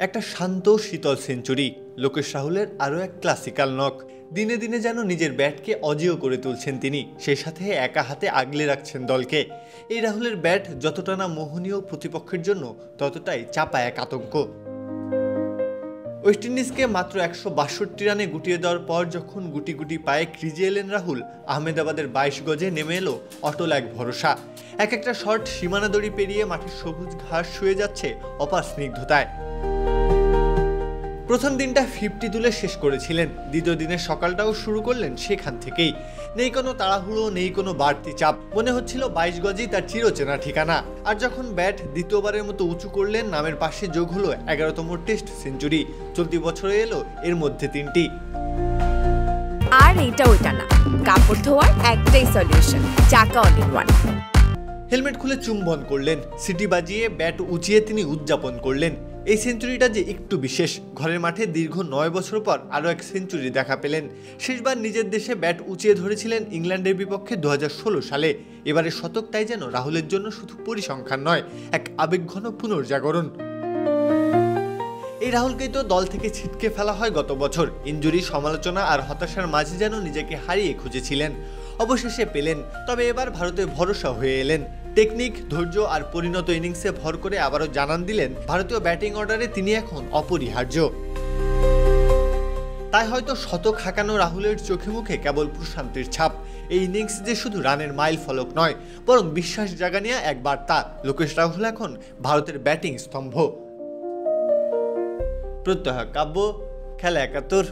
একটা শান্ত শীতল সেঞ্চুরি, লোকেশ রাহুলের আরও এক ক্লাসিক্যাল নক। দিনে দিনে যেন নিজের ব্যাটকে অজেয় করে তুলছেন তিনি, সেই সাথে একা হাতে আগলে রাখছেন দলকে। এই রাহুলের ব্যাট যতটা না মোহনীয় প্রতিপক্ষের জন্য, ততটাই চাপা এক আতঙ্ক। ওয়েস্ট ইন্ডিজকে মাত্র 162 রানে গুটিয়ে দেওয়ার পর যখন গুটি গুটি পায়ে ক্রিজে এলেন রাহুল, আহমেদাবাদের 22 গজে নেমে এলো অটল এক ভরসা। এক একটা শট সীমানা দড়ি পেরিয়ে মাঠের সবুজ ঘাস শুয়ে যাচ্ছে অপার স্নিগ্ধতায়। প্রথম দিনটা 50 তুলে শেষ করেছিলেন, দ্বিতীয় দিনের সকালটাও শুরু করলেন সেখান থেকেই। নেই কোনো তাড়াহুড়ো, নেই কোনো বাড়তি চাপ, মনে হচ্ছিল 22 গজই তার চিরচেনা ঠিকানা। আর যখন ব্যাট দ্বিতীয়বারের মতো উঁচু করলেন, নামের পাশে যোগ হলো 11তম টেস্ট সেঞ্চুরি। চলতি বছরে এলো এর মধ্যে 3টি। আর এটা ওইটা না, কাপড় ধোয়ার একটাই সলিউশন, চাকা অল ইন ওয়ান। হেলমেট খুলে চুম্বন করলেন, সিটি বাজিয়ে ব্যাট উঁচিয়ে তিনি উদযাপন করলেন। এই সেঞ্চুরিটা যে একটু বিশেষ, ঘরের মাঠে দীর্ঘ 9 বছর পর আরও এক সেঞ্চুরি দেখা পেলেন। শেষবার নিজের দেশে ব্যাট উঁচিয়ে ধরেছিলেন ইংল্যান্ডের বিপক্ষে 2016 সালে। এবারের শতকটাই যেন রাহুলের জন্য শুধু পরিসংখ্যান নয়, এক আবেগঘন পুনর্জাগরণ। এই রাহুলকেই তো দল থেকে ছিটকে ফেলা হয় গত বছর। ইনজুরি, সমালোচনা আর হতাশার মাঝে যেন নিজেকে হারিয়ে খুঁজেছিলেন, অবশেষে পেলেন। তবে এবার ভারতে ভরসা হয়ে এলেন। টেকনিক, ধৈর্য আর পরিণত ইনিংসে ভর করে আবারও জানান দিলেন, ভারতীয় ব্যাটিং অর্ডারে তিনি এখন অপরিহার্য। তাই হয়তো শতক হাঁকানো রাহুলের চোখে মুখে কেবল প্রশান্তির ছাপ। এই ইনিংস যে শুধু রানের মাইল ফলক নয়, বরং বিশ্বাস জাগানিয়া এক বার্তা। লোকেশ রাহুল এখন ভারতের ব্যাটিং স্তম্ভ। প্রত্যহ কাব্য, খেলা 71।